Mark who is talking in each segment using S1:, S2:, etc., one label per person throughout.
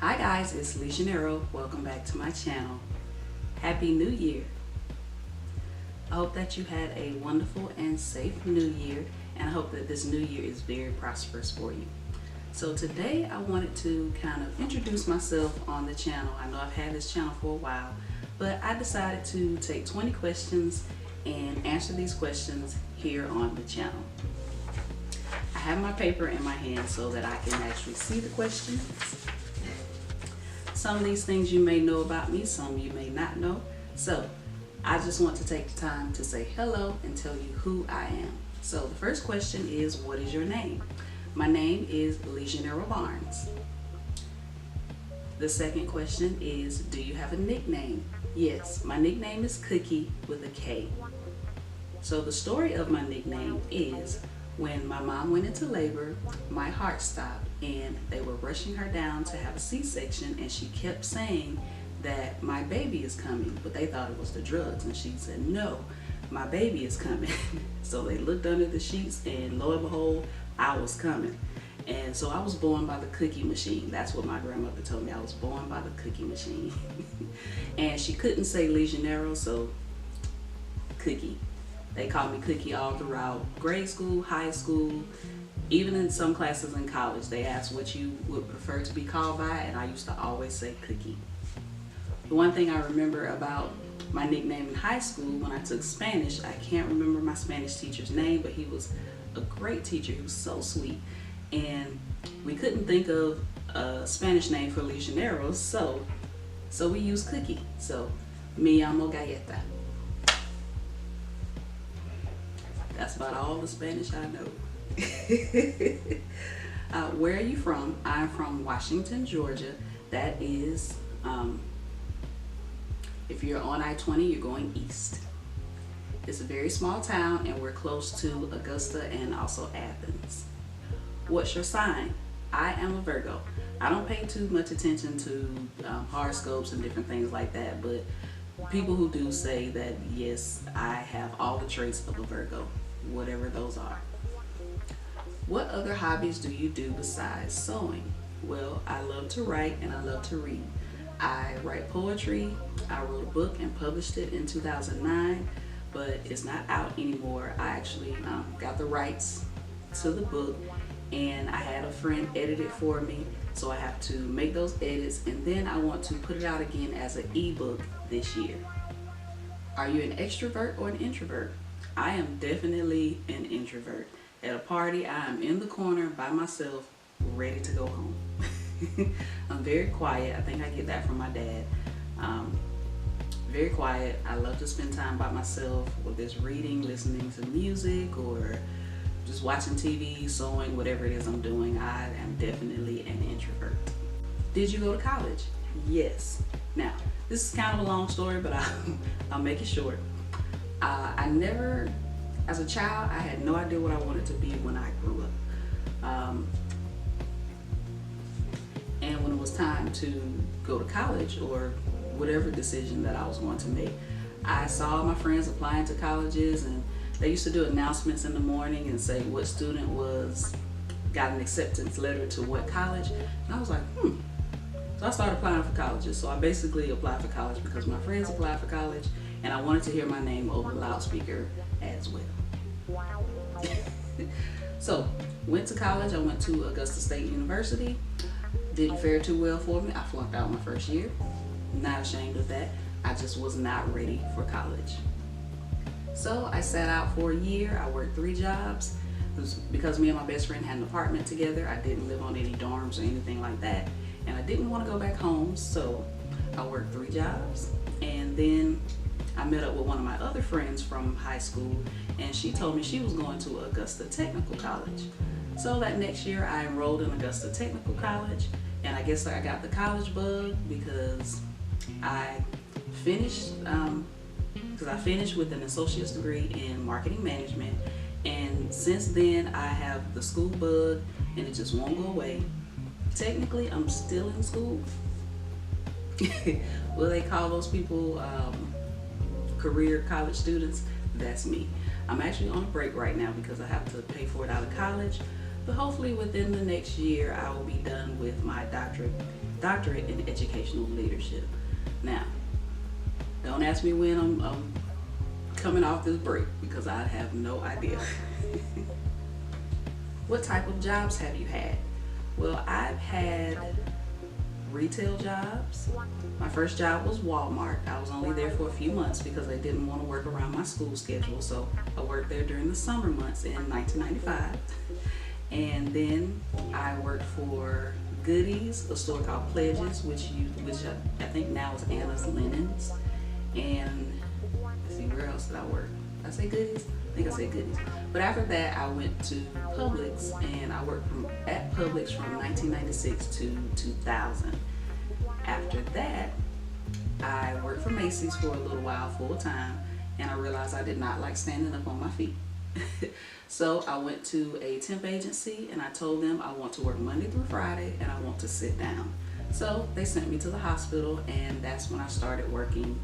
S1: Hi guys, it's Legionero. Welcome back to my channel. Happy New Year. I hope that you had a wonderful and safe New Year, and I hope that this new year is very prosperous for you. So today I wanted to kind of introduce myself on the channel. I know I've had this channel for a while, but I decided to take 20 questions and answer these questions here on the channel. I have my paper in my hand so that I can actually see the questions. Some of these things you may know about me, some you may not know. So I just want to take the time to say hello and tell you who I am. So the first question is, what is your name? My name is Legionero Barnes. The second question is, do you have a nickname? Yes, my nickname is Cookie with a K. So the story of my nickname is, when my mom went into labor, my heart stopped and they were rushing her down to have a C-section, and she kept saying that my baby is coming, but they thought it was the drugs, and she said, no, my baby is coming. So they looked under the sheets and lo and behold, I was coming. And so I was born by the cookie machine. That's what my grandmother told me. I was born by the cookie machine. And she couldn't say Legionero, so Cookie. They called me Cookie all throughout grade school, high school, even in some classes in college. They asked what you would prefer to be called by, and I used to always say Cookie. The one thing I remember about my nickname in high school, when I took Spanish, I can't remember my Spanish teacher's name, but he was a great teacher. He was so sweet. And we couldn't think of a Spanish name for Legioneros, so we used Cookie. So, me llamo Galleta. That's about all the Spanish I know. Where are you from? I'm from Washington, Georgia. That is, if you're on I-20, you're going east. It's a very small town, and we're close to Augusta and also Athens. What's your sign? I am a Virgo. I don't pay too much attention to horoscopes and different things like that, but people who do say that, yes, I have all the traits of a Virgo, whatever those are. What other hobbies do you do besides sewing? Well, I love to write and I love to read. I write poetry. I wrote a book and published it in 2009, but it's not out anymore. I actually got the rights to the book, and I had a friend edit it for me, so I have to make those edits, and then I want to put it out again as an ebook this year. Are you an extrovert or an introvert? I am definitely an introvert. At a party, I am in the corner by myself, ready to go home. I'm very quiet. I think I get that from my dad. Very quiet. I love to spend time by myself, whether it's reading, listening to music, or just watching TV, sewing, whatever it is I'm doing. I am definitely an introvert. Did you go to college? Yes. Now, this is kind of a long story, but I'll make it short. I never, as a child, I had no idea what I wanted to be when I grew up. And when it was time to go to college, or whatever decision that I was going to make, I saw my friends applying to colleges, and they used to do announcements in the morning and say what student got an acceptance letter to what college. And I was like, So I started applying for colleges. So I basically applied for college because my friends applied for college, and I wanted to hear my name over the loudspeaker as well. So, went to college. I went to Augusta State University. Didn't fare too well for me. I flunked out my first year. Not ashamed of that. I just was not ready for college. So I sat out for a year. I worked 3 jobs. It was because me and my best friend had an apartment together. I didn't live on any dorms or anything like that. And I didn't want to go back home, so I worked 3 jobs. And then I met up with one of my other friends from high school, and she told me she was going to Augusta Technical College. So that next year I enrolled in Augusta Technical College, and I guess I got the college bug because I finished with an associate's degree in marketing management, and since then I have the school bug, and it just won't go away. Technically, I'm still in school. Will they call those people career college students? That's me. I'm actually on a break right now because I have to pay for it out of college, but hopefully within the next year I will be done with my doctorate doctorate in educational leadership. Now, don't ask me when I'm coming off this break because I have no idea. What type of jobs have you had? Well, I've had retail jobs. My first job was Walmart. I was only there for a few months because they didn't want to work around my school schedule. So I worked there during the summer months in 1995. And then I worked for Goodies, a store called Pledges, which I think now is Anna's Linens. And let's see, where else did I work? Did I say Goodies? I think I said Goodies. But after that, I went to Publix, and I worked at Publix from 1996 to 2000. After that, I worked for Macy's for a little while full time, and I realized I did not like standing up on my feet. So I went to a temp agency, and I told them I want to work Monday through Friday, and I want to sit down. So they sent me to the hospital, and that's when I started working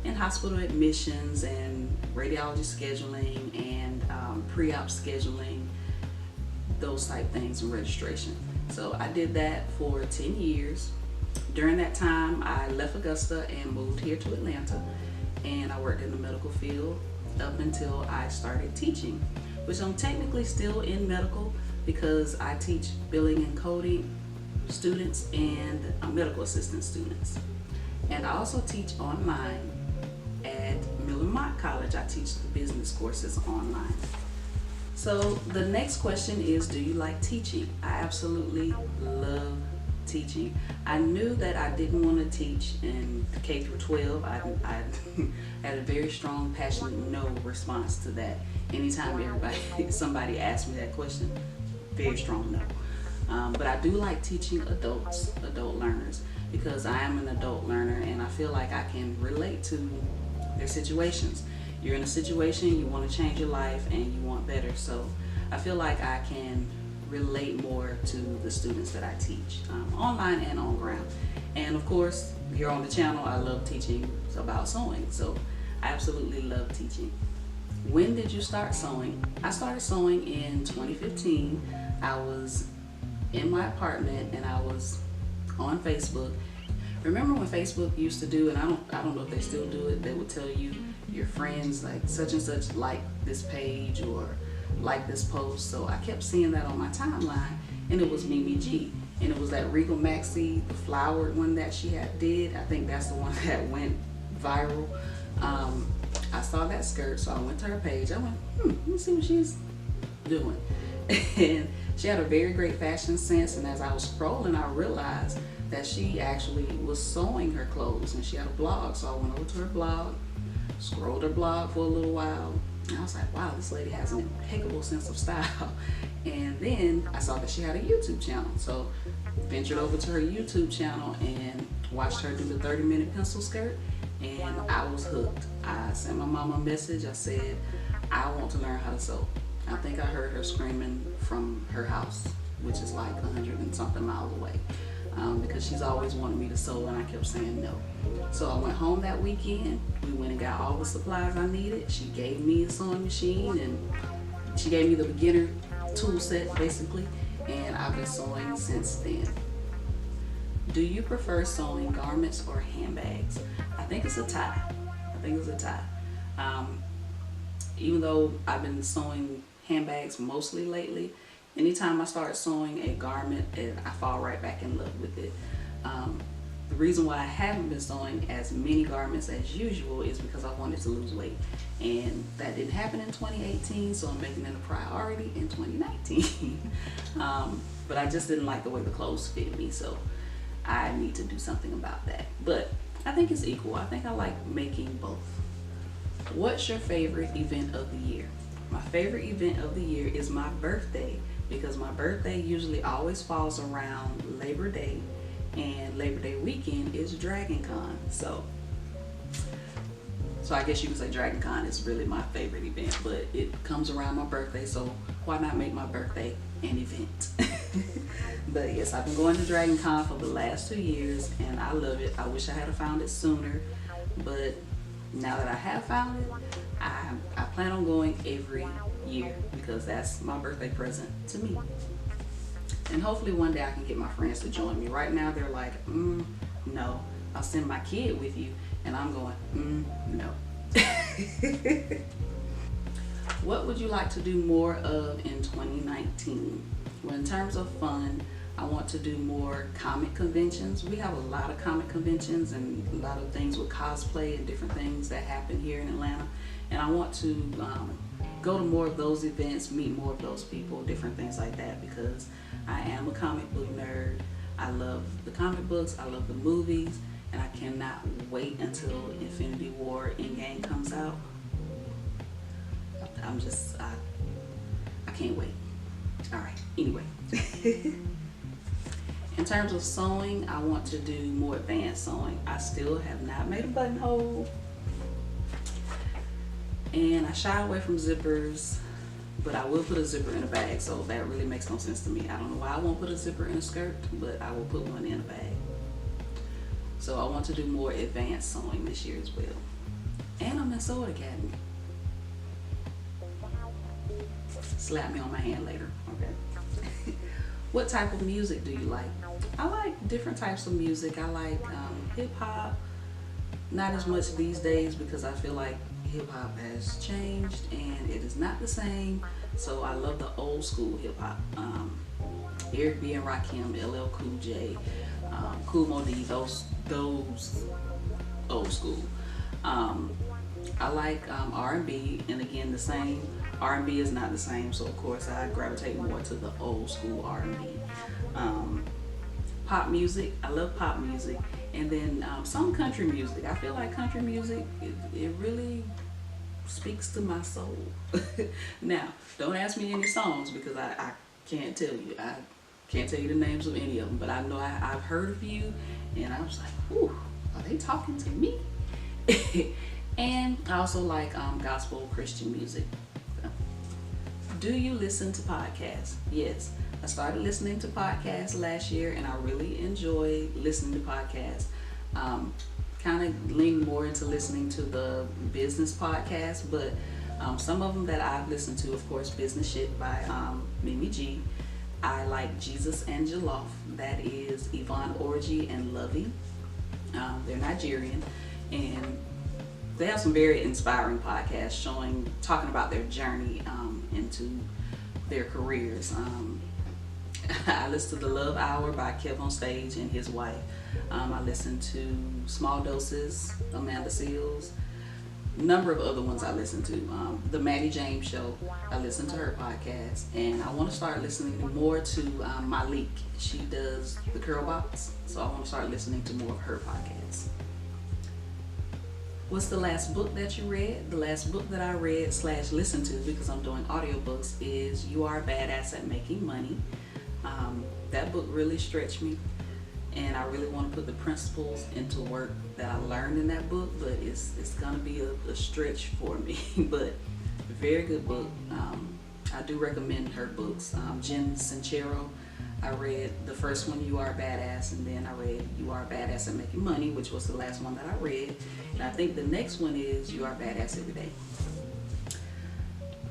S1: in hospital admissions and radiology scheduling and pre-op scheduling, those type things, and registration. So I did that for 10 years. During that time, I left Augusta and moved here to Atlanta, and I worked in the medical field up until I started teaching, which I'm technically still in medical because I teach billing and coding students and medical assistant students. And I also teach online at Miller College. I teach the business courses online. So the next question is, do you like teaching? I absolutely love teaching. I knew that I didn't want to teach in K through 12. I had a very strong, passionate no response to that. Anytime somebody asked me that question, very strong no. But I do like teaching adult learners, because I am an adult learner and I feel like I can relate to their situations. You're in a situation, you want to change your life and you want better. So I feel like I can relate more to the students that I teach, online and on ground. And of course, here on the channel, I love teaching about sewing. So I absolutely love teaching. When did you start sewing? I started sewing in 2015. I was in my apartment and I was on Facebook. Remember when Facebook used to do, and I don't know if they still do it, they would tell you your friends like such and such like this page or like this post. So I kept seeing that on my timeline, and it was Mimi G, and it was that Regal Maxi, the flowered one that she did. I think that's the one that went viral. I saw that skirt, so I went to her page. I went, let me see what she's doing. And she had a very great fashion sense, and as I was scrolling, I realized that she actually was sewing her clothes, and she had a blog. So I went over to her blog, scrolled her blog for a little while, and I was like, wow, this lady has an impeccable sense of style. And then I saw that she had a YouTube channel, so ventured over to her YouTube channel and watched her do the 30-minute pencil skirt, and I was hooked. I sent my mom a message. I said, I want to learn how to sew. I think I heard her screaming from her house, which is like 100 and something miles away, because she's always wanted me to sew, and I kept saying no. So I went home that weekend. We went and got all the supplies I needed. She gave me a sewing machine, and she gave me the beginner tool set basically, and I've been sewing since then. Do you prefer sewing garments or handbags? I think it's a tie. Even though I've been sewing handbags mostly lately, anytime I start sewing a garment, I fall right back in love with it. The reason why I haven't been sewing as many garments as usual is because I wanted to lose weight, and that didn't happen in 2018, so I'm making it a priority in 2019. But I just didn't like the way the clothes fit me, so I need to do something about that. But I think it's equal. I think I like making both. What's your favorite event of the year? My favorite event of the year is my birthday, because my birthday usually always falls around Labor Day, and Labor Day weekend is Dragon Con. So I guess you could say Dragon Con is really my favorite event, but it comes around my birthday, so why not make my birthday an event? But yes, I've been going to Dragon Con for the last 2 years, and I love it. I wish I had found it sooner, but now that I have found it, I plan on going every year because that's my birthday present to me. And hopefully one day I can get my friends to join me. Right now they're like, no, I'll send my kid with you. And I'm going, no. What would you like to do more of in 2019? Well, in terms of fun, I want to do more comic conventions. We have a lot of comic conventions and a lot of things with cosplay and different things that happen here in Atlanta. And I want to go to more of those events, meet more of those people, different things like that, because I am a comic book nerd. I love the comic books, I love the movies, and I cannot wait until Infinity War Endgame comes out. I can't wait. All right, anyway. In terms of sewing, I want to do more advanced sewing. I still have not made a buttonhole. And I shy away from zippers, but I will put a zipper in a bag, so that really makes no sense to me. I don't know why I won't put a zipper in a skirt, but I will put one in a bag. So I want to do more advanced sewing this year as well. And I'm in Sew Academy. Slap me on my hand later, okay? What type of music do you like? I like different types of music. I like hip hop, not as much these days because I feel like hip hop has changed and it is not the same. So I love the old school hip hop. Eric B and Rakim, LL Cool J, Kool Moe Dee, those old school. I like R&B, and again the same. R&B is not the same, so of course I gravitate more to the old school R&B. Pop music, I love pop music, and then some country music. I feel like country music, it really speaks to my soul. Now, don't ask me any songs because I can't tell you. I can't tell you the names of any of them, but I know I've heard a few, and I was like, whew, are they talking to me? And I also like gospel Christian music. Do you listen to podcasts? Yes. I started listening to podcasts last year and I really enjoy listening to podcasts. Kind of lean more into listening to the business podcasts, but some of them that I've listened to, of course, Business Shit by Mimi G. I like Jesus and Jollof. That is Yvonne Orji and Lovey. They're Nigerian, and they have some very inspiring podcasts talking about their journey into their careers. I listen to The Love Hour by Kev on Stage and his wife. I listen to Small Doses, Amanda Seals, a number of other ones I listen to. The Maddie James Show, I listen to her podcast, and I want to start listening more to Malik. She does the Curl Box, so I want to start listening to more of her podcasts. What's the last book that you read? The last book that I read / listened to, because I'm doing audiobooks, is You Are a Badass at Making Money. That book really stretched me, and I really want to put the principles into work that I learned in that book, but it's gonna be a stretch for me. But very good book. I do recommend her books. Jen Sincero, I read the first one, You Are a Badass, and then I read You Are a Badass at Making Money, which was the last one that I read. And I think the next one is You Are a Badass Every Day.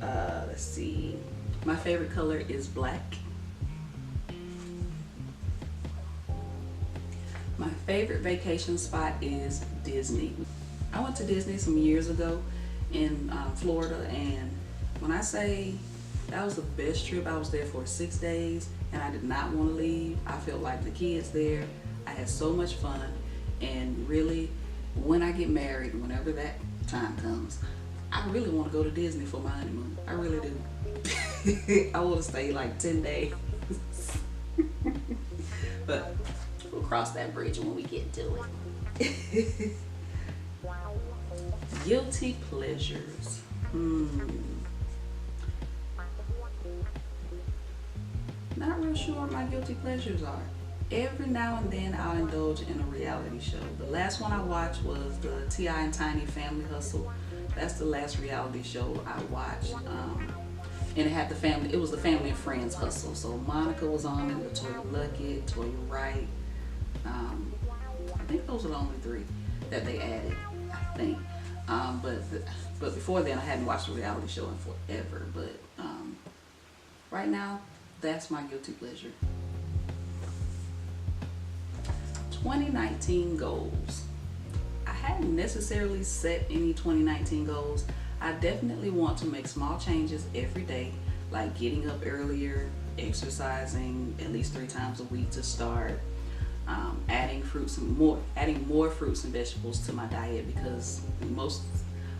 S1: Let's see. My favorite color is black. My favorite vacation spot is Disney. I went to Disney some years ago in Florida, and when I say that was the best trip, I was there for 6 days and I did not want to leave. I felt like the kids there. I had so much fun, and really, when I get married, whenever that time comes, I really want to go to Disney for my honeymoon. I really do. I want to stay like 10 days. But we'll cross that bridge when we get to it. Guilty pleasures. Not real sure what my guilty pleasures are. Every now and then I'll indulge in a reality show. The last one I watched was the T.I. and Tiny Family Hustle. That's the last reality show I watched. And it had the family, it was the Family and Friends Hustle. So Monica was on it, Latoya Luckett, Toya Wright. I think those are the only 3 that they added, I think. But before then I hadn't watched a reality show in forever. But right now, that's my guilty pleasure. 2019 goals. I hadn't necessarily set any 2019 goals. I definitely want to make small changes every day, like getting up earlier, exercising at least 3 times a week to start, adding more fruits and vegetables to my diet, because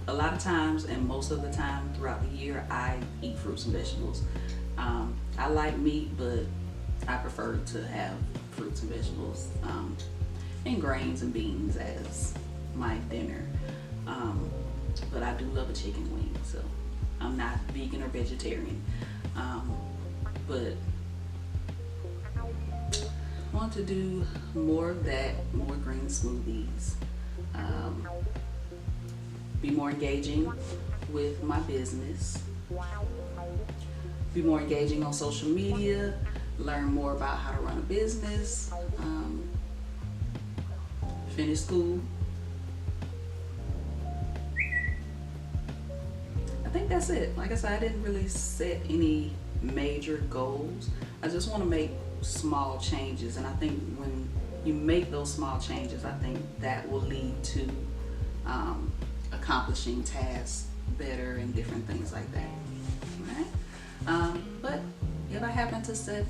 S1: a lot of times and most of the time throughout the year I eat fruits and vegetables. I like meat, but I prefer to have fruits and vegetables, and grains and beans as my dinner. But I do love a chicken wing, so I'm not vegan or vegetarian. But I want to do more of that, more green smoothies, be more engaging with my business, be more engaging on social media, learn more about how to run a business, finish school. I think that's it. Like I said, I didn't really set any major goals. I just want to make small changes, and I think when you make those small changes, I think that will lead to accomplishing tasks better and different things like that. Alright? But if I happen to set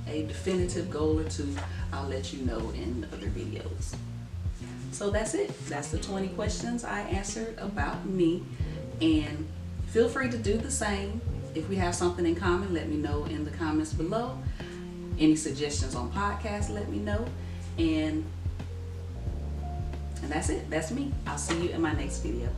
S1: a definitive goal or two, I'll let you know in other videos. So that's it. That's the 20 questions I answered about me, and feel free to do the same. If we have something in common, let me know in the comments below. Any suggestions on podcasts, let me know. And that's it. That's me. I'll see you in my next video.